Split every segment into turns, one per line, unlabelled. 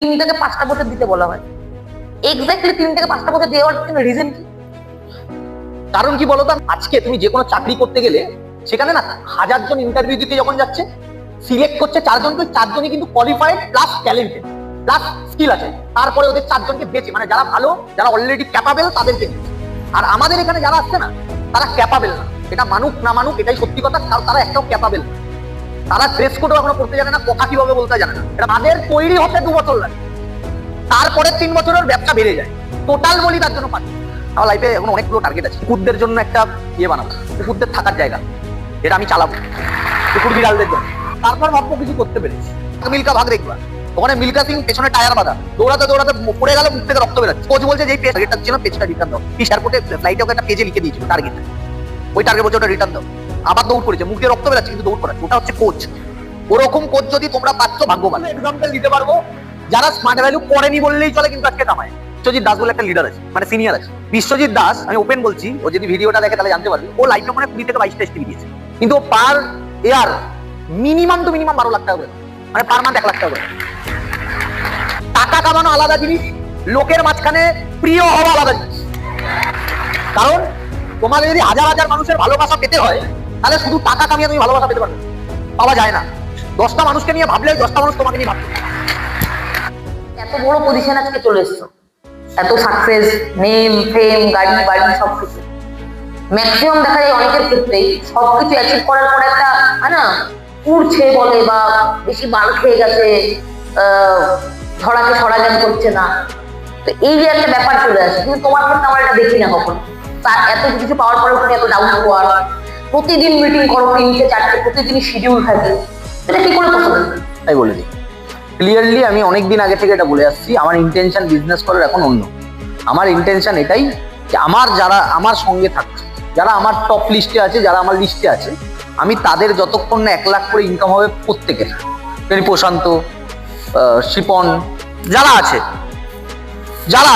3 থেকে 5টা বছর দিতে বলা হয়। এক্স্যাক্টলি 3 থেকে 5টা বছর দেওয়ার রিজন কি?
কারণ কি বলতো, আজকে তুমি যে কোনো চাকরি করতে গেলে সেখানে না 1000 জন ইন্টারভিউ দিতে যখন যাচ্ছে, সিলেক্ট করছে 4 জনকে, 4 জনই কিন্তু qualified plus talented plus skill আছে। তারপরে ওদের 4 জনকে বেছে, মানে যারা ভালো, যারা অলরেডি ক্যাপাবেল তাদেরকে নিচ্ছে। আর আমাদের এখানে যারা আসছে না, তারা ক্যাপাবেল না। এটা মানুক না মানুক এটাই সত্যি কথা, তারা একটাও ক্যাপাবেল না। তারা ড্রেস কোডও এখনো পড়তে জানে না, কথা কিভাবে বলতে জানে না। এটা তাদের তৈরি হতে 2 বছর লাগে, তারপরে 3 বছরের ব্যবসা বেড়ে যায়। টোটাল বলি তার জন্য পাচ্ছি। আমার লাইফে এখন অনেকগুলো টার্গেট আছে। কুকুরদের জন্য একটা বানাবো, কুকুরদের থাকার জায়গা, এটা আমি চালাবো কুকুর বিড়ালদের জন্য। তারপর ভাববো কিছু করতে পেরেছি। মিল্কা ভাগ দেখবা, ওখানে মিল্কা সিং পেছনে টায়ার বাঁধা, দৌড়াতে দৌড়াতে পড়ে গেল, মুখ থেকে রক্ত বেরোচ্ছে। কোচ বলছে যে টার্গেটটার জন্য পেজটা রিটার্ন দাও। এই এয়ারপোর্টে ফ্লাইটে ওকে একটা পেজে লিখে দিয়েছিল টার্গেট, ওই টার্গেট বলছে ওটা রিটার্ন দাও। আবার দৌড় করেছে, মুখ দিয়ে রক্ত বেরোচ্ছে কিন্তু দৌড় করাচ্ছে। ওটা হচ্ছে কোচ। ওরকম কোচ যদি তোমরা পাচ্ছ ভাগ্যবান। এক্সাম্পল দিতে পারবো যারা স্মার্ট ভ্যালু করেনি বললেই চলে, কিন্তু আজকে কামায়। বিশ্বজিৎ দাস বলে একটা লিডার আছে, মানে সিনিয়র আছে। বিশ্বজিৎ দাস, আমি ওপেন বলছি, ও যদি ভিডিওটা দেখে তাহলে জানতে পারবে, ও লাইফে মানে 20 থেকে 22টা এসটিভি দিয়েছে, কিন্তু ও পার ইয়ার মিনিমাম 12 লাখ টাকা করে, মানে পার মান্থ 1 লাখ টাকা করে। টাকা কামানো আলাদা জিনিস, লোকের মাঝখানে প্রিয় হওয়া আলাদা জিনিস। কারণ তোমার যদি হাজার হাজার মানুষের ভালোবাসা পেতে হয়, তাহলে শুধু টাকা কামিয়ে তুমি ভালোবাসা পেতে পারবে, পাওয়া যায় না। 10টা মানুষকে নিয়ে ভাবলে 10টা মানুষ তোমাকে নিয়ে ভাববে।
এত বড় পজিশন আজকে চলে এসছো, এত সাকসেস, নেম, ফেম, গাড়ি বাড়ি সবকিছু। ম্যাক্সিমাম দেখা যায় অনেকের ক্ষেত্রেই সবকিছু অ্যাচিভ করার পর একটা হয় না, উড়ছে বলে, বা বেশি বাল খেয়ে গেছে, ছড়াকে ছড়া জ্ঞান করছে না। তো এই যে একটা ব্যাপার চলে আসে, কিন্তু তোমার ক্ষেত্রে আমরা এটা দেখি না কখন। তার এত কিছু পাওয়ার পরেও তুমি এত ডাউন হওয়ার, প্রতিদিন মিটিং করো 3টে 4টে, প্রতিদিনই শিডিউল থাকে, এটা কি করে পসিবল?
তাই বলে দিই ক্লিয়ারলি, আমি অনেকদিন আগে থেকে এটা বলে আসছি, আমার ইন্টেনশন বিজনেস করার এখন অন্য। আমার ইন্টেনশন এটাই যে যারা আমার সঙ্গে থাকছে, যারা আমার টপ লিস্টে আছে, যারা আমার লিস্টে আছে, আমি তাদের যতক্ষণ না 1 লাখ করে ইনকাম হবে প্রত্যেকের, প্রশান্ত, শিপন, যারা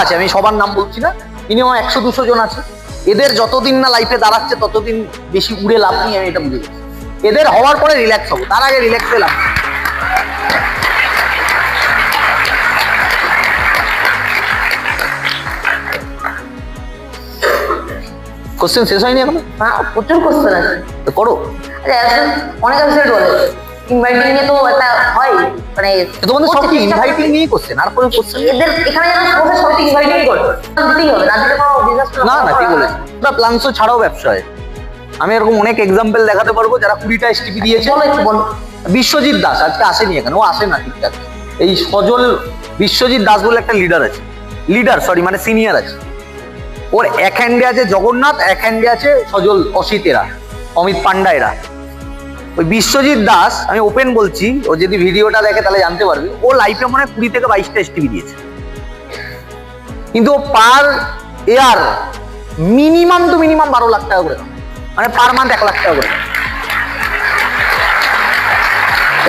আছে আমি সবার নাম বলছি না, মিনিমাম 100-200 জন আছে। এদের যতদিন না লাইফে দাঁড়াচ্ছে ততদিন বেশি উড়ে লাভ নেই, আমি এটা বুঝে গেছি। এদের হওয়ার পরে রিল্যাক্স হবো, তার আগে রিল্যাক্সে লাভ। কোশ্চেন শেষ হয়নি এখন?
হ্যাঁ, প্রচুর কোশ্চেন আছে,
তো করো।
অনেক অফিসার বলে ইনভাইটিং নিয়ে তো একটা হয়, মানে
তোমাদের সব কি ইনভাইটিং নিয়ে কোশ্চেন? আর কোনো কোশ্চেন
এদের এখানে যেন সবাই সবাই ইনভাইটিং করে দিতেই হবে, না দিলে কোনো বিজনেস
না ঠিক বলেছি। ওটা প্ল্যানসো ছাড়াও ব্যবসায় আমি এরকম অনেক এক্সাম্পল দেখাতে পারবো যারা 20টা এসটিপি দিয়েছে। বিশ্বজিৎ দাস আজকে আসেনি এখানে, ও আসে না ঠিকঠাক। এই সজল বিশ্বজিৎ দাস বলে একটা মানে সিনিয়র আছে। ওর এক হ্যান্ডে আছে জগন্নাথ, এক হ্যান্ডে আছে সজল, অসিতেরা, অমিত পান্ডা এরা। ওই বিশ্বজিৎ দাস, আমি ওপেন বলছি, ও যদি ভিডিওটা দেখে তাহলে জানতে পারবে, ও লাইফে মনে হয় 20 থেকে 22টা এসটিভি দিয়েছে, কিন্তু ও পার ইয়ার মিনিমাম 12 লাখ টাকা করে, মানে পার মান্থ 1 লাখ টাকা করে।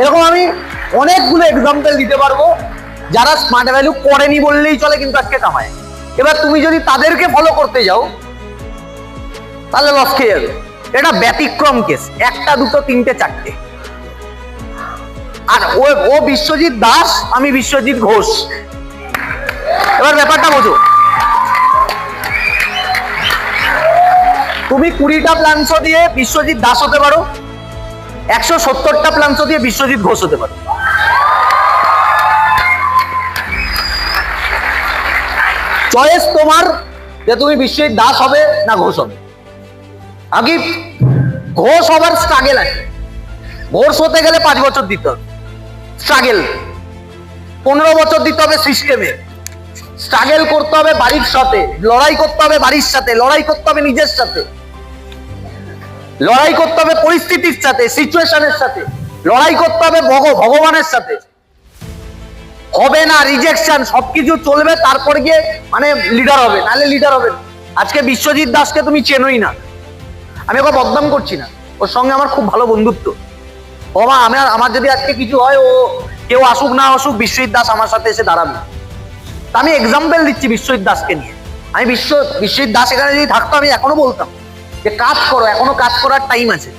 এরকম আমি অনেকগুলো এক্সাম্পল দিতে পারবো যারা স্মার্ট ভ্যালু করেনি বললেই চলে, কিন্তু আজকে কামায়। এবার তুমি যদি তাদেরকে ফলো করতে যাও তাহলে লস খেয়ে যাবে। এটা ব্যতিক্রম কেস, 1টা 2টো 3টে 4টে। আর ও বিশ্বজিৎ দাস, আমি বিশ্বজিৎ ঘোষ। এবার ব্যাপারটা বোঝো, তুমি 20টা প্ল্যানসো দিয়ে বিশ্বজিৎ দাস হতে পারো, 170টা প্ল্যানসো দিয়ে বিশ্বজিৎ ঘোষ হতে পারো। চয়েস তোমার যে তুমি বিশ্বজিৎ দাস হবে না ঘোষ হবে। আগে ঘোষ হবার স্ট্রাগেল আছে, ঘোষ হতে গেলে 5 বছর দিতে হবে স্ট্রাগেল, 15 বছর দিতে হবে সিস্টেমে, স্ট্রাগেল করতে হবে বাড়ির সাথে, লড়াই করতে হবে বাড়ির সাথে, লড়াই করতে হবে নিজের সাথে, লড়াই করতে হবে পরিস্থিতির সাথে, সিচুয়েশনের সাথে, লড়াই করতে হবে ভগবানের সাথে। হবে না রিজেকশন, সবকিছু চলবে, তারপর গিয়ে মানে লিডার হবে, নাহলে লিডার হবে। আজকে বিশ্বজিৎ দাসকে তুমি চেনোই না, আমি ওকে বদনাম করছি না, ওর সঙ্গে আমার খুব ভালো বন্ধুত্ব। বাবা আমার যদি আজকে কিছু হয়, ও কেউ আসুক না আসুক, বিশ্বজিৎ দাস আমার সাথে এসে দাঁড়াবে। তা আমি এক্সাম্পল দিচ্ছি বিশ্বজিৎ দাসকে নিয়ে। আমি বিশ্বজিৎ দাস এখানে যদি থাকতো, আমি এখনো বলতাম যে কাজ করো, এখনো কাজ করার টাইম আছে।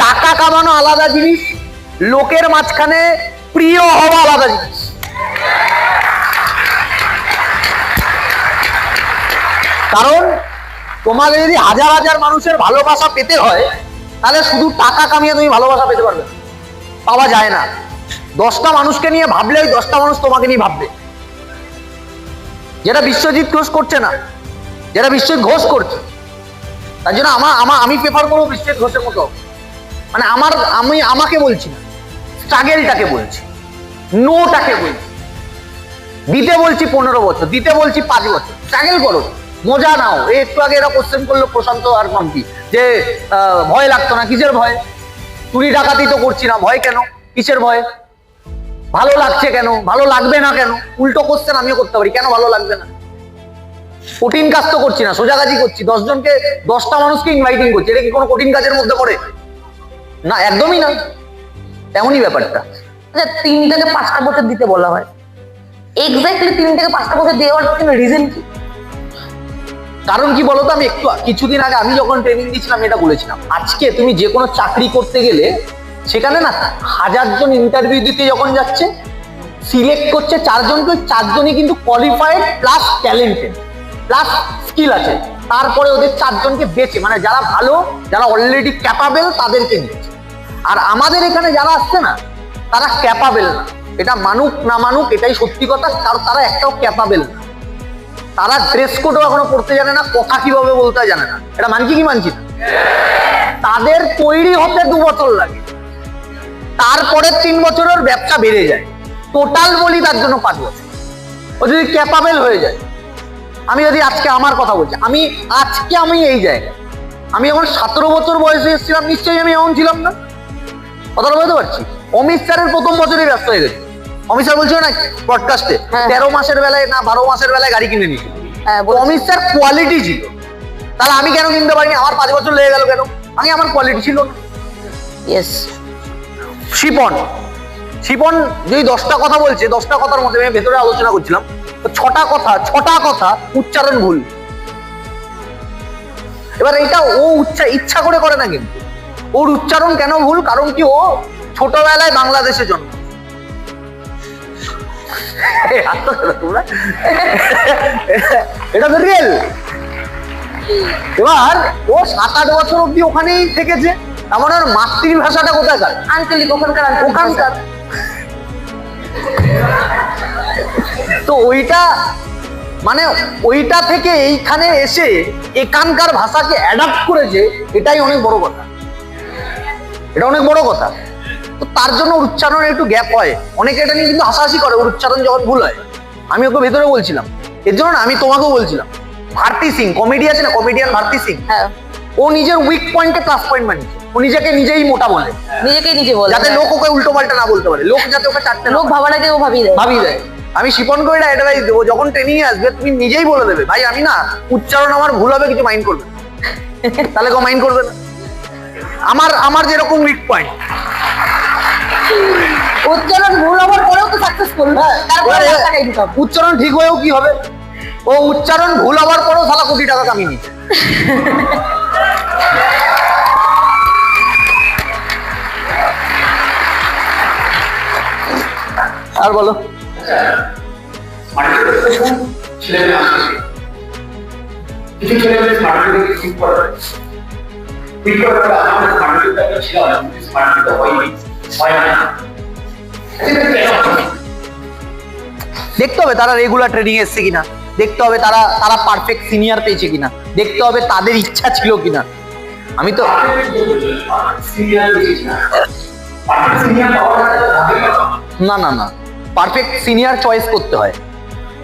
টাকা কামানো আলাদা জিনিস, লোকের মাঝখানে প্রিয় হওয়া আলাদা জিনিস। কারণ তোমাকে যদি হাজার হাজার মানুষের ভালোবাসা পেতে হয়, তাহলে শুধু টাকা কামিয়ে তুমি ভালোবাসা পেতে পারবে না, পাওয়া যায় না। 10টা মানুষকে নিয়ে ভাবলে ওই 10টা মানুষ তোমাকে নিয়ে ভাববে। যেটা বিশ্বজিৎ ঘোষ করছে না, যেটা বিশ্বজিৎ ঘোষ করছে, তার জন্য আমি প্রেফার করবো বিশ্বজিৎ ঘোষের মতো। মানে আমি আমাকে বলছি না, স্ট্রাগেলটাকে বলছি, নোটাকে বলছি। দিতে বলছি 15 বছর, দিতে বলছি 5 বছর, স্ট্রাগল করো, মজা নাও। একটু আগে এরা কোশ্চেন করলো প্রশান্ত আর মাম্পি যে ভয় লাগতো না, কিসের ভয়? চুরি ডাকাতি তো করছি না, ভয় কেন? কিসের ভয়? ভালো লাগছে কেন? ভালো লাগবে না কেন? উল্টো কোশ্চেন আমিও করতে পারি, কেন ভালো লাগবে না? কঠিন কাজ তো করছি না, সোজা কাজই করছি। 10 জনকে 10টা মানুষকে ইনভাইটিং করছি, এটা কি কোনো কঠিন কাজের মধ্যে পড়ে? না, একদমই না। তেমনই ব্যাপারটা।
আচ্ছা, 3 থেকে 5টা বছর দিতে বলা হয়, এক্স্যাক্টলি 3 থেকে 5টা বছর দেওয়ার পিছনে রিজন কি?
কারণ কি বলতো, আমি একটু কিছুদিন আগে আমি যখন ট্রেনিং দিয়েছিলাম এটা বলেছিলাম, আজকে তুমি যে কোনো চাকরি করতে গেলে সেখানে না 1000 জন ইন্টারভিউ দিতে যখন যাচ্ছে, সিলেক্ট করছে 4 জনকে, 4 জনই কিন্তু qualified plus talented plus skill আছে। তারপরে ওদের 4 জনকে বেছে, মানে যারা ভালো, যারা অলরেডি ক্যাপাবেল তাদেরকে নিচ্ছে। আর আমাদের এখানে যারা আসছে না, তারা ক্যাপাবেল না। এটা মানুক না মানুক, এটাই সত্যি কথা। কারণ তারা একটাও ক্যাপাবেল না। তারা ড্রেস কোডও এখনো পড়তে জানে না, কথা কিভাবে বলতে জানে না। এটা মানছি কি মানছি না? তাদের তৈরি হতে 2 বছর লাগে, তারপরে 3 বছরের ব্যবসা বেড়ে যায়। টোটাল বলি তার জন্য 5 বছর। ও যদি ক্যাপাবেল হয়ে যায়, আমি যদি আজকে আমার কথা বলছি, আমি এই জায়গায়, আমি যখন 17 বছর বয়সে এসেছিলাম, নিশ্চয়ই আমি এমন ছিলাম না। কথাটা বলতে পারছি। অমিত স্যারের প্রথম বছরই ব্যস্ত হয়ে গেছে। অমিত স্যার বলছিল না পডকাস্টে, 13 মাসের বেলায় না 12 মাসের বেলায় গাড়ি কিনে নিয়েছিল। অমিত স্যার কোয়ালিটি ছিল, তাহলে আমি কেন কিনতে পারিনি? আমার 5 বছর লেগে গেল কেন? আমার কোয়ালিটি ছিল না।
ইয়েস।
শিপন যদি 10টা কথা বলছে, 10টা কথার মধ্যে আমি ভেতরে আলোচনা করছিলাম, 6টা কথা উচ্চারণ ভুল। এবার এটা ও ইচ্ছা করে না, কিন্তু ওর উচ্চারণ কেন ভুল? কারণ কি, ও ছোটবেলায় বাংলাদেশে জন্ম। এটা তো রিয়েল। এবার ও 7-8 বছর অব্দি ওখানেই থেকেছে, এমন ওর মাতৃভাষাটা কোথাকার?
আঞ্চলিক, ওখানকার।
তো ওইটা থেকে এইখানে এসে এখানকার ভাষাকে অ্যাডাপ্ট করেছে, এটাই অনেক বড় কথা। এটা অনেক বড় কথা। তো তার জন্য উচ্চারণে একটু গ্যাপ হয়। অনেকে এটা নিয়ে কিন্তু হাসাহাসি করে, ওর উচ্চারণ যখন ভুল হয়। আমি ওকে ভেতরে বলছিলাম, এর জন্য না আমি তোমাকেও বলছিলাম, ভারতী সিং কমেডি আছে না, কমেডিয়ান ভারতী সিং,
হ্যাঁ,
ও নিজের উইক পয়েন্টে প্লাস পয়েন্ট বানিয়েছে। ও নিজেই মোটা বলে,
নিজে বলে,
যাতে লোক ওকে উল্টো পাল্টা না বলতে পারে, লোক যাতে ওকে চারটে
লোক ভাবাটাকে ও ভাবিয়ে দেয়।
আমি শিপনকে এটা অ্যাডভাইস দেবো, যখন ট্রেনিং এ আসবে তুমি নিজেই বলে দেবে, ভাই আমি না উচ্চারণ আমার ভুল হবে, কিছু মাইন্ড করবে না। তাহলে কেউ মাইন্ড করবে না। আমার যেরকম উইক পয়েন্ট,
উচ্চারণ ভুল হওয়ার পরেও তো সাকসেসফুল।
উচ্চারণ ঠিক হয়েও কি হবে? ও উচ্চারণ ভুল হওয়ার পরেও শালা কোটি টাকা কামিয়ে নিচ্ছে। আর বলো।
কিছু ছেলেমেয়ে স্মার্টফোনকে ঠিক করে আমাদের স্মার্টফোনটা ছিল না, স্মার্টফোনটা হয় না।
দেখতে হবে তারা রেগুলার ট্রেনিং এসছে কিনা, দেখতে হবে তারা পারফেক্ট সিনিয়র পেয়েছে কিনা, দেখতে হবে তাদের ইচ্ছা ছিল কিনা। আমি তো না পারফেক্ট সিনিয়র চয়েস করতে হয়।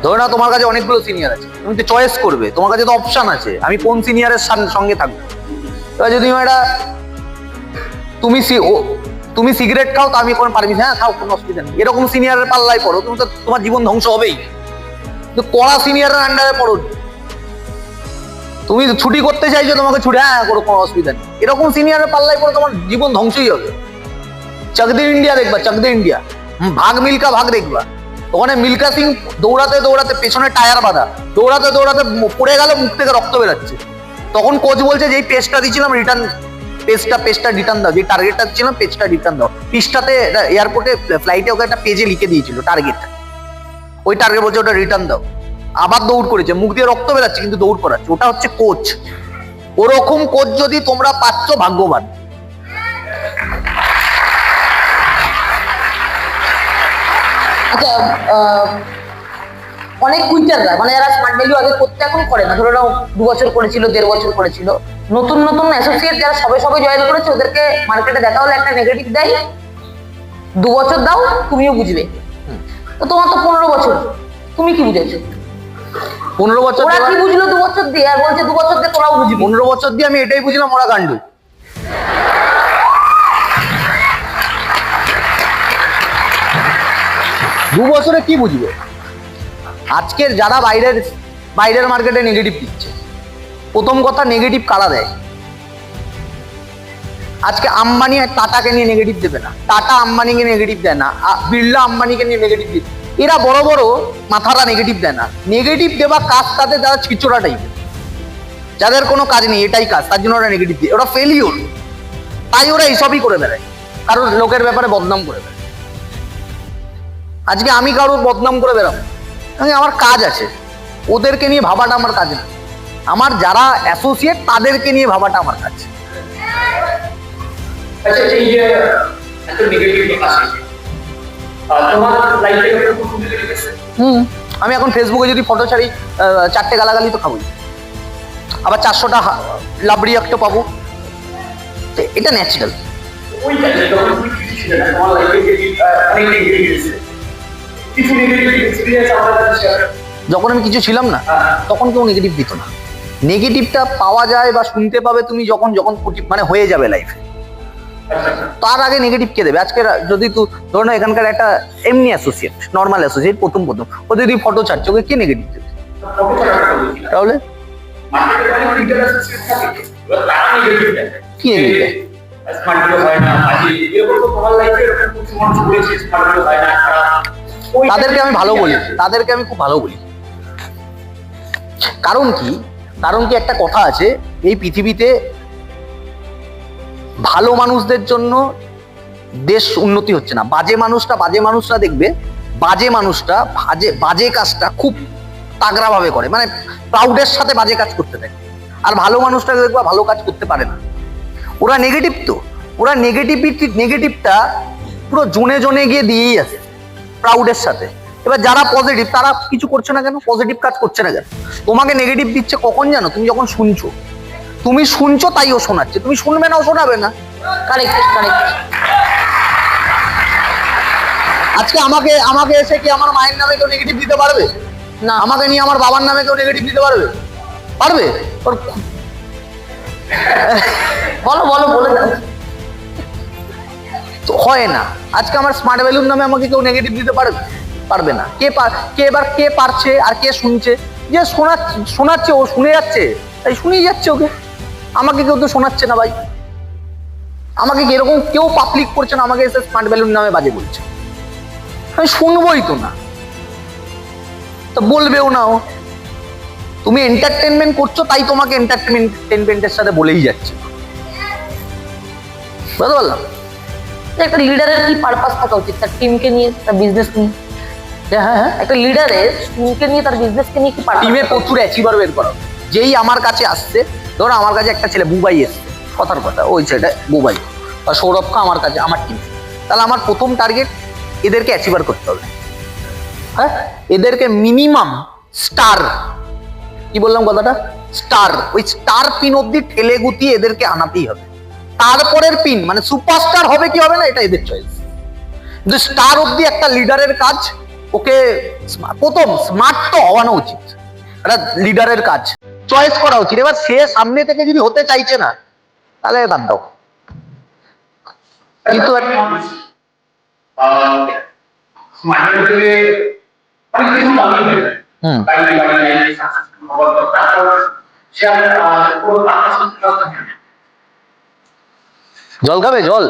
ধরো না তোমার কাছে অনেকগুলো সিনিয়র আছে, তুমি তো চয়েস করবে, তোমার কাছে তো অপশন আছে আমি কোন সিনিয়রের সঙ্গে থাকবো। এবার যদি তুমি সিগারেট খাও, তো আমি কোনো পারমিশন, হ্যাঁ খাও, কোনো অসুবিধা নেই, এরকম সিনিয়রের পাল্লায় পড়ো, তুমি তো তোমার জীবন ধ্বংস হবেই। কিন্তু কড়া সিনিয়রের আন্ডারে পড়ো, তুমি ছুটি করতে চাইছো, তোমাকে ছুটি, হ্যাঁ করো, কোনো অসুবিধা নেই, এরকম সিনিয়রের পাল্লায় পড়ো, তোমার জীবন ধ্বংসই হবে। চকদে ইন্ডিয়া দেখবা, চকদে ইন্ডিয়া, ভাগ মিল্কা ভাগ দেখবা, ওখানে মিল্কা সিং দৌড়াতে পেছনে টায়ার বাঁধা, দৌড়াতে পড়ে গেল, মুখ থেকে রক্ত বেরাচ্ছে। তখন কোচ বলছে যে এই পেজটা দিয়েছিলাম রিটার্ন, পেজটা রিটার্ন দাও, যে টার্গেটটা দিচ্ছিলাম পেজটা রিটার্ন দাও। পিসটাতে এয়ারপোর্টে ফ্লাইটে ওকে একটা পেজে লিখে দিয়েছিল টার্গেট, ওই টার্গেট বলছে ওটা রিটার্ন দাও। আবার দৌড় করেছে, মুখ দিয়ে রক্ত বেরাচ্ছে কিন্তু দৌড় করাচ্ছে, ওটা হচ্ছে কোচ। ওরকম কোচ যদি তোমরা পাচ্ছ, ভাগ্যবান।
আচ্ছা, অনেক কুইন্টাররা মানে যারা স্মার্ট ভ্যালু আগে করতে এখন করে না, ধরো নাও 2 বছর করেছিল, 1.5 বছর করেছিল, নতুন নতুন অ্যাসোসিয়েট যারা সবে সবে জয়েন করেছে, ওদেরকে মার্কেটে দেখা হলে একটা নেগেটিভ দেয়, 2 বছর দাও তুমিও বুঝবে। তো তোমার তো 15 বছর, তুমি কি বুঝেছো?
15 বছর
ওরা কি বুঝলো 2 বছর দিয়ে? আর বলছে 2 বছর দিয়ে তোরাও বুঝবি।
15 বছর দিয়ে আমি এটাই বুঝলাম, ওরা গান্ডু। দু বছরে কি বুঝবে? আজকের যারা বাইরের মার্কেটে নেগেটিভ দিচ্ছে, প্রথম কথা নেগেটিভ কারা দেয়? আজকে আম্বানি আর টাটাকে নিয়ে নেগেটিভ দেবে না, টাটা আম্বানিকে নেগেটিভ দেয় না, বিড়লা আম্বানিকে নিয়ে নেগেটিভ দিবে। এরা বড় বড় মাথারা নেগেটিভ দেয় না। নেগেটিভ দেওয়া কাজ তাদের, যারা ছিচড়া টাইপের, যাদের কোনো কাজ নেই, এটাই কাজ, তার জন্য ওরা নেগেটিভ দিয়ে, ওরা ফেলিওর, তাই ওরা এইসবই করে বেড়ায়, কারণ লোকের ব্যাপারে বদনাম করে বেড়ায়। আজকে আমি কারোর বদনাম করে বেড়াবো? আমার কাজ আছে, ওদেরকে নিয়ে ভাবাটা আমার কাজ না। আমার যারা অ্যাসোসিয়েট তাদেরকে নিয়ে ভাবাটা আমার কাজ।
আচ্ছা, এই যে এত নেগেটিভ আসে, তোমার লাইফে কোনো নেগেটিভ আছে?
আমি এখন ফেসবুকে যদি ফটো ছাড়ি, 4টে গালাগালি তো খাবোই, আবার 400টা লাভ রিয়াক্ট পাবো, এটা ন্যাচারাল।
ওই টাইমে যখন তুমি কিছু ছিল না, তোমার লাইফে অনেক নেগেটিভ এসেছে, কিছু নেগেটিভ এক্সপেরিয়েন্স আমাদের সাথে শেয়ার করো।
যখন আমি কিছু ছিলাম না, তখন কেউ নেগেটিভ দিত না। নেগেটিভটা পাওয়া যায় বা শুনতে পাবে তুমি যখন মানে হয়ে যাবে লাইফে, তার আগে নেগেটিভ কে দেবে? আজকে যদি ধরো না, এখানকার একটা এমনি অ্যাসোসিয়েট, নর্মাল অ্যাসোসিয়েট, প্রথম ও যদি ফটো ছাড়ছে, ওকে কে নেগেটিভ দেবে? তাহলে
মার্কেটে অনেক লিডার অ্যাসোসিয়েট থাকে, তারা নেগেটিভ দেয়,
কি নেগেটিভ দেয়?
স্মার্ট ভিডিও হয় না, আজি এরকম তো তোমার লাইফে এরকম কিছু মানুষ বলেছে স্মার্ট ভিডিও হয় না,
তাদেরকে আমি ভালো বলি, তাদেরকে আমি খুব ভালো বলি। কারণ কি একটা কথা আছে, এই পৃথিবীতে ভালো মানুষদের জন্য দেশ উন্নতি হচ্ছে না। বাজে মানুষরা দেখবে, বাজে কাজটা খুব তাগড়া ভাবে করে, মানে প্রাউডের সাথে বাজে কাজ করতে থাকে। আর ভালো মানুষটা দেখবা ভালো কাজ করতে পারে না। ওরা নেগেটিভ, তো ওরা নেগেটিভটা পুরো জোনে গিয়ে দিয়েই আছে প্রাউডের সাথে। এবার যারা পজিটিভ, তারা কিছু করছে না কেন? পজিটিভ কাজ করছে না কেন? তোমাকে নেগেটিভ দিচ্ছে কখন জানো? তুমি যখন শুনছো, তাই ও শোনাচ্ছে, তুমি শুনবে না, ও শোনাবে না।
কারেক্ট।
আজকে আমাকে এসে কি আমার মায়ের নামে কেউ নেগেটিভ দিতে পারবে
না।
আমাকে নিয়ে আমার বাবার নামে কেউ নেগেটিভ দিতে পারবে?
বলে দাও।
তো হয় না। আজকে আমার স্মার্ট ভ্যালুর নামে আমাকে কেউ নেগেটিভ দিতে পারবে না। কে পারছে আর কে শুনছে? যে শোনাচ্ছে, ও শুনে যাচ্ছে, তাই শুনেই যাচ্ছে ওকে। আমাকে কেউ তো শোনাচ্ছে না ভাই, আমাকে এরকম কেউ পাবলিক করছে না, আমাকে এসে স্মার্ট ভ্যালুর নামে বাজে বলছে, আমি শুনবোই তো না, তো বলবেও না। তুমি এন্টারটেনমেন্ট করছো, তাই তোমাকে এন্টারটেনমেন্টের সাথে বলেই যাচ্ছে, বুঝতে পারলাম?
একটা লিডারের কি পারপাস থাকা উচিত তার টিমকে নিয়ে, তার বিজনেস নিয়ে?
হ্যাঁ,
একটা লিডারের টিমকে নিয়ে, তার বিজনেসকে নিয়ে কি পারপাস?
টিমে প্রচুর অ্যাচিভার বের করা। যেই আমার কাছে আসছে, ধরো আমার কাছে একটা ছেলে বুবাই এসছে, কথার কথা ওই ছেলেটা বুবাই বা সৌরভকে আমার কাছে, আমার টিম, তাহলে আমার প্রথম টার্গেট এদেরকে অ্যাচিভার করতে হবে। হ্যাঁ, এদেরকে মিনিমাম স্টার, কি বললাম কথাটা, স্টার, ওই স্টার পিন অব্দি ঠেলে গুতিয়ে এদেরকে আনাতেই হবে। তারপরের পিন মানে সুপারস্টার হবে কি হবে না, এটা এদের চয়েস। কিন্তু স্টার অব্দি একটা লিডারের কাজ, ওকে প্রথম স্মার্ট তো হওয়ানো উচিত, একটা লিডারের কাজ চয়েস করা উচিত। এবার সে সামনে থেকে যদি হতে চাইছে না, তাহলে বাদ দাও। কিন্তু
স্মার্ট ভিডিওতে অনেক কিছু দামি হয়ে যায়, তারপর সে পুরো
জল খাবে? জল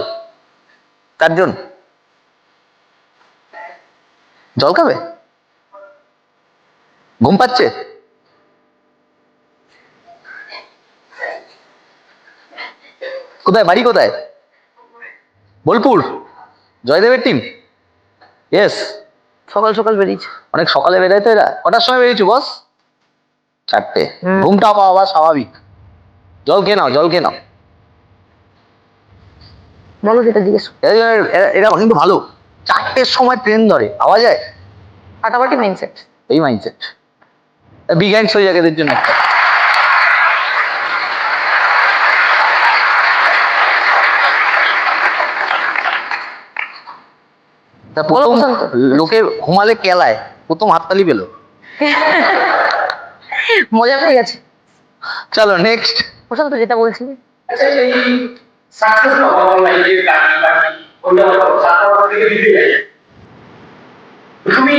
4 জন জল খাবে? ঘুম পাচ্ছে? কোথায় বাড়ি? কোথায়? বোলপুর? জয়দেবের টিম? ইয়েস।
সকাল সকাল বেরিয়েছে।
অনেক সকালে বেরোয় তো এরা। কটার সময় বেরিয়েছো বস? 4টে। ঘুমটা পাওয়া স্বাভাবিক। জল খেয়ে নাও, জল খেয়ে নাও।
বলো যেটা জিজ্ঞেস করো।
এরা কিন্তু ভালো, 4টের সময় ট্রেন ধরে, পাওয়া যায়।
ফাটাফাটি মাইন্ডসেট।
এই মাইন্ডসেট বিগ হ্যান্ডস হয়ে যাবে এদের জন্য। তা প্রথম
বলো প্রশান্ত।
লোকে ঘুমালে কেলায়, প্রথম হাততালি পেলো।
মজা পেয়ে গেছে।
চলো নেক্সট।
প্রশান্ত যেটা বলছিলি।
আচ্ছা এই সাকসেস পাওয়া লাইফে বাকি ওটা সাকসেস থেকে দিতে যায় তুমি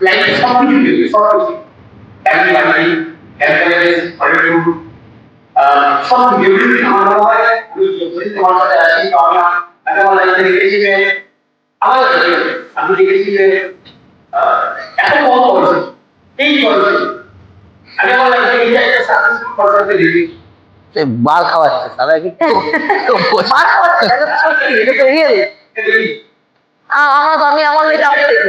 লাইফ সবকিছু দিবে সবকিছু হ্যাপি হ্যাপি হ্যাপিনেস অলিটিউড সব কিছু আমার মনে হয় যদি তোমার সাথে আসি তো আমি আমার লাইফে দেখেছি যে আমার আমি দেখেছি যে এত কম বয়সে এই বয়সে আমি আমার লাইফে এই একটা সাকসেসফুল পারসনকে দেখি
বার খাওয়াচ্ছে তারা কি
মার খাওয়াচ্ছে, এটা তো সত্যি, এটা তো রিয়েল। আমি আমার এটা আমি দেখি।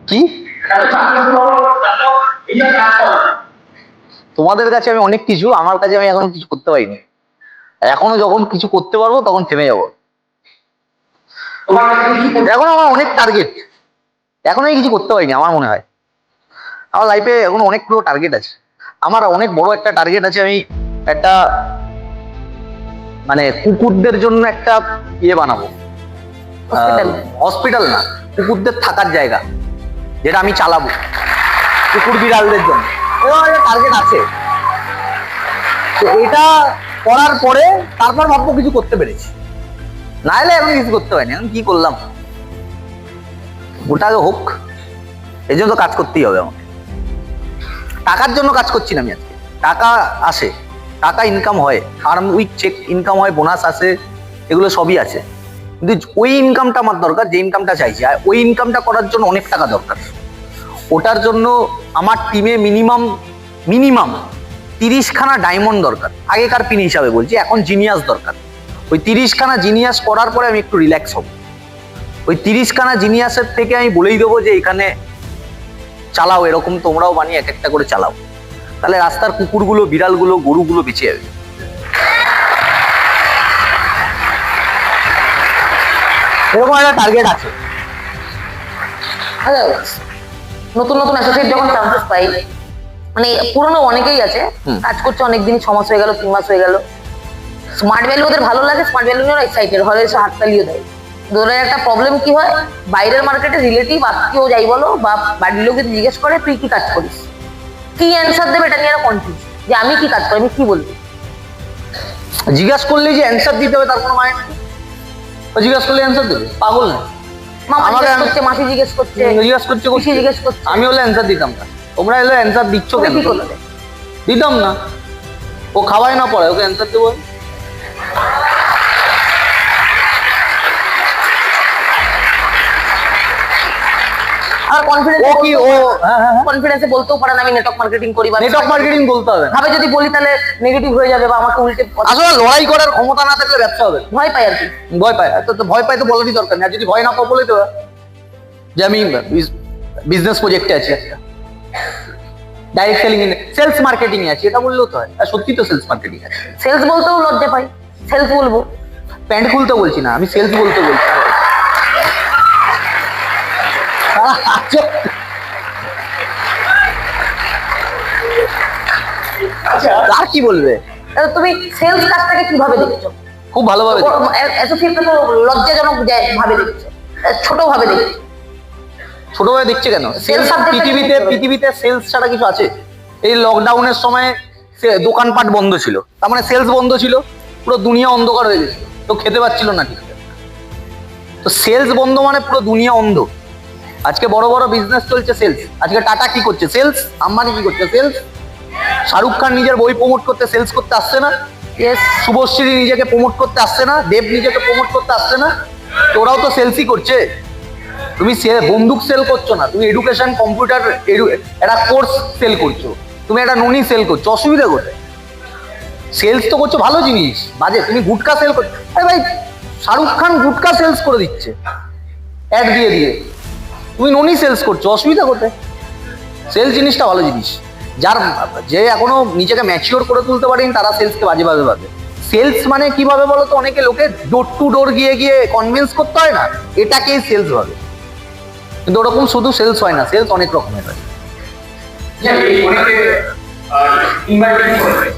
কি তোমাদের কাছে আমি অনেক কিছু, আমার কাছে আমি এখনো কিছু করতে পারিনি। এখনো যখন কিছু করতে পারবো তখন থেমে যাবো। এখন আমার অনেক টার্গেট, এখনো আমি কিছু করতে পারিনি। আমার মনে হয় আমার লাইফে এখন অনেকগুলো টার্গেট আছে। আমার অনেক বড় একটা টার্গেট আছে, আমি একটা মানে কুকুরদের জন্য একটা ইয়ে বানাবো। হসপিটাল না, কুকুরদের থাকার জায়গা, যেটা আমি চালাবো কুকুর বিড়ালদের জন্য। এরকম একটা টার্গেট আছে। তো এটা করার পরে তারপর ভাববো কিছু করতে পেরেছি, না হলে এখন কিছু করতে পারিনি। এখন কি করলাম, ওটা আগে হোক, এই জন্য তো কাজ করতেই হবে আমাকে। টাকার জন্য কাজ করছি না আমি আজকে। টাকা আসে, টাকা ইনকাম হয়, ফার্ম উইক চেক ইনকাম হয়, বোনাস আসে, এগুলো সবই আছে। কিন্তু ওই ইনকামটা আমার দরকার, যে ইনকামটা চাইছি। আর ওই ইনকামটা করার জন্য অনেক টাকা দরকার। ওটার জন্য আমার টিমে মিনিমাম 30খানা ডায়মন্ড দরকার। আগেকার পিন হিসাবে বলছি, এখন জিনিয়াস দরকার। ওই 30খানা জিনিয়াস করার পরে আমি একটু রিল্যাক্স হব। ওই 30খানা জিনিয়াসের থেকে আমি বলেই দেবো যে এখানে চালাও, এরকম তোমরাও বানিয়ে এক একটা করে চালাও। তাহলে রাস্তার কুকুরগুলো, বিড়ালগুলো, গরুগুলো বেঁচে যাবে। এরকম একটা টার্গেট আছে।
আচ্ছা, নতুন নতুন অ্যাসোসিয়েট যখন চান্সেস পাই, মানে পুরনো অনেকেই আছে, কাজ করছে অনেকদিন, 6 মাস হয়ে গেল, 3 মাস হয়ে গেল। স্মার্ট ভ্যালু ওদের ভালো লাগে, স্মার্ট ভ্যালু নিয়ে এক্সাইটেড হয়, এসে হাততালিও দেয়। ওদের একটা প্রবলেম কি হয়, বাইরের মার্কেটে রিলেটিভ আত্মীয় যাই বলো বা বাড়ির লোক যদি জিজ্ঞেস করে তুই কি কাজ করিস, কি অ্যান্সার দেবে এটা নিয়ে এরা কনফিউজ, যে আমি কি কাজ করি, আমি কি বলবো।
জিজ্ঞাসা করলে যে অ্যান্সার দিতে হবে তার কোনো মানে নেই। জিজ্ঞাসা করলে অ্যান্সার দেবে, পাগল না?
মামা
আমাকে
জিজ্ঞেস করছে, মাসি জিজ্ঞেস করছে,
জিজ্ঞাসা করছে,
পিসি জিজ্ঞেস করছে।
আমি হলে অ্যান্সার দিতাম না। তোমরা এলে অ্যান্সার দিচ্ছ
তুমি
কেন?
কি করলে?
দিতাম না। ও খাওয়ায় না পড়ে, ওকে অ্যান্সার দেবো?
আর কনফিডেন্স
ও কি ও
কনফিডেন্সে বলতেও পারে না আমি নেটওয়ার্ক মার্কেটিং করি, বা
নেটওয়ার্ক মার্কেটিং বলতে হবে না।
ভাবে যদি বলি তাহলে নেগেটিভ হয়ে যাবে বা আমাকে উল্টে
আসলে লড়াই করার ক্ষমতা না থাকলে ব্যবসা হবে না।
ভয় পাই আর কি।
ভয় পায় তো ভয় পাই তো বলারই দরকার নেই। আর যদি ভয় না পাও বলে দেওয়া যে আমি বিজনেস প্রজেক্টে আছি, একটা ডাইরেক্ট সেলিং, সেলস মার্কেটিং এ আছি, এটা বললেও তো হয়। আর সত্যি তো সেলস মার্কেটিং আছে।
সেলস বলতেও লজ্জা পাই, সেলস বলবো।
প্যান্ট খুলতে বলছি না, আমি সেলস বলতে বলছি।
আচ্ছা
আর কি বলবে?
তাহলে তুমি সেলস কাজটাকে কিভাবে দেখছো?
খুব ভালোভাবে দেখো।
অ্যাসোসিয়েটটা তো লজ্জাজনক ভাবে দেখছো, ছোট ভাবে দেখছো।
ছোটভাবে দেখছে কেন?
Sales subject টা কি?
পৃথিবীতে সেলস ছাড়া কিছু আছে? এই লকডাউনের সময় দোকানপাট বন্ধ ছিল, তার মানে সেলস বন্ধ ছিল, পুরো দুনিয়া অন্ধকার হয়ে গেছিল, তো খেতে পাচ্ছিল না ঠিক। তো সেলস বন্ধ মানে পুরো দুনিয়া অন্ধ। আজকে বড় বড় বিজনেস চলছে সেলস। আজকে টাটা কি করছে? সেলস। আম্বানি কি করছে? সেলস। শাহরুখ খান নিজের বই প্রমোট করতে সেলস করতে আসছে না?
ইয়েস।
শুভশ্রী নিজেকে প্রমোট করতে আসছে না? দেব নিজেকে প্রমোট করতে আসছে না? তো ওরাও তো সেলসই করছে। তুমি বন্দুক সেল করছো না, তুমি এডুকেশন, কম্পিউটার, একটা কোর্স সেল করছো, তুমি একটা ননি সেল করছো, অসুবিধা কোথায়? সেলস তো করছো ভালো জিনিস, বাজে তুমি গুটকা সেল করছো। আরে ভাই শাহরুখ খান গুটকা সেলস করে দিচ্ছে অ্যাড দিয়ে দিয়ে, তুমি ননি সেলস করছো, অসুবিধা কোথায়? সেলস জিনিসটা ভালো জিনিস। যে এখনো নিজেকে ম্যাচিওর করে তুলতে পারেনি তারা সেলসকে বাজেভাবে ভাবে। সেলস মানে কিভাবে বলো তো, অনেকে লোকে ডোর টু ডোর গিয়ে গিয়ে কনভিন্স করতে হয় না, এটাকেই সেলস ভাবে। কিন্তু ওরকম শুধু সেলস হয় না, সেলস অনেক রকমের হয়।
যে অনেকে ইনভাইটিং করে,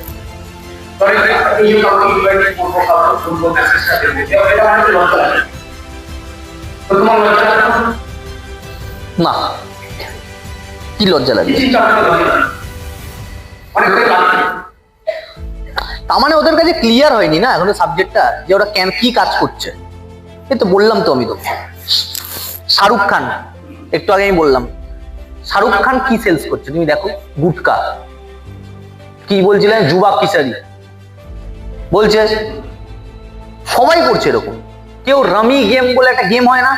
ধরে এই যে কাউকে ইনভাইটিং করবো, কাউকে শুনবো, মেসেজটা দেবো, এটা মানে লজ্জা লাগে। তো তোমার লজ্জা লাগে
না, কি লজ্জা লাগে? তার মানে ওদের কাছে ক্লিয়ার হয়নি না এখনো সাবজেক্টটা, যে ওরা কি কাজ করছে। এই তো বললাম তো আমি তো, শাহরুখ খান একটু আগে আমি বললাম, শাহরুখ খান কি সেলস করছে তুমি দেখো, গুটকা। কি বলছিলেন, যুবা কিশোরী বলছে, সবাই করছে এরকম। কেউ রামি গেম বলে একটা গেম হয় না,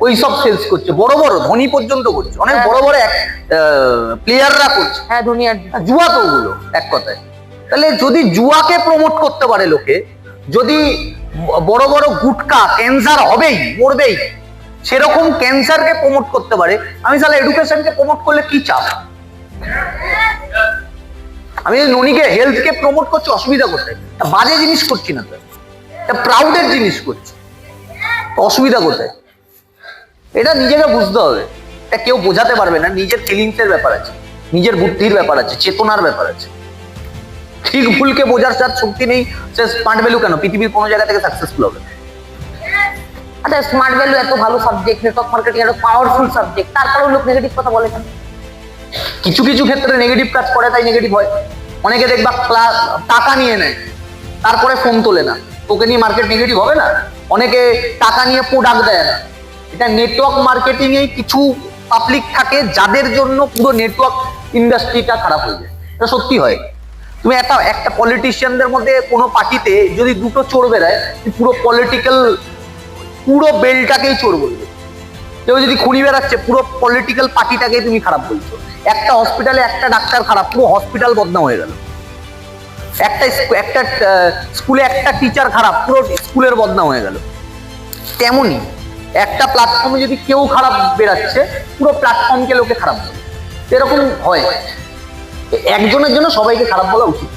ওই সব সেলস করছে, বড় বড় ধনী পর্যন্ত করছে, অনেক বড় বড় প্লেয়াররা করছে।
হ্যাঁ দুনিয়ার
জুয়া তো ওগুলো এক কথায়। তাহলে যদি জুয়াকে প্রমোট করতে পারে লোকে, যদি বড় বড় গুটকা, ক্যান্সার হবেই, মরবেই, সেরকম ক্যান্সারকে প্রমোট করতে পারে, আমি তাহলে এডুকেশনকে প্রমোট করলে কি চাপ? আমি ননিকে হেলথকে প্রমোট করছি, অসুবিধা কোথায়? বাজে জিনিস করছি না, তো প্রাউডের জিনিস করছি, অসুবিধা কোথায়? এটা নিজেকে বুঝতে হবে, এটা কেউ বোঝাতে পারবে না। নিজের ফিলিংসের ব্যাপার আছে, নিজের বুদ্ধির ব্যাপার আছে, চেতনার ব্যাপার আছে। ঠিক ভুলকে বোঝার সাথে শক্তি নেই, সে স্মার্ট ভ্যালু কেন পৃথিবীর কোনো জায়গা থেকে সাকসেসফুল হবে?
আচ্ছা, স্মার্ট ভ্যালু এত ভালো সাবজেক্ট, নেটওয়ার্ক মার্কেটিং এত পাওয়ারফুল সাবজেক্ট, তারপরেও লোক নেগেটিভ কথা বলে কেন?
কিছু কিছু ক্ষেত্রে নেগেটিভ কাজ করে, তাই নেগেটিভ হয়। অনেকে দেখবা টাকা নিয়ে নেয়, তারপরে ফোন তোলে না, তোকে নিয়ে মার্কেট নেগেটিভ হবে না? অনেকে টাকা নিয়ে প্রোডাক্ট দেয় না। এটা নেটওয়ার্ক মার্কেটিং এ কিছু পাবলিক থাকে যাদের জন্য পুরো নেটওয়ার্ক ইন্ডাস্ট্রিটা খারাপ হয়ে যায়, এটা সত্যি হয়। তুমি একটা পলিটিশিয়ানদের মধ্যে কোনো পার্টিতে যদি দুটো চোর বেরায়, পুরো পুরো বেলটাকেই চোর বলবে। কেউ যদি খুনি বেরাচ্ছে, পুরো পলিটিক্যাল পার্টিটাকেই তুমি খারাপ বলছো। একটা হসপিটালে একটা ডাক্তার খারাপ, পুরো হসপিটাল বদনাম হয়ে গেল। একটা স্কুলে একটা টিচার খারাপ, পুরো স্কুলের বদনাম হয়ে গেল। তেমনই একটা প্ল্যাটফর্মে যদি কেউ খারাপ বেরাচ্ছে, পুরো প্ল্যাটফর্মকে লোকে খারাপ বলে, এরকম হয়। একজনের জন্য সবাইকে খারাপ বলা উচিত।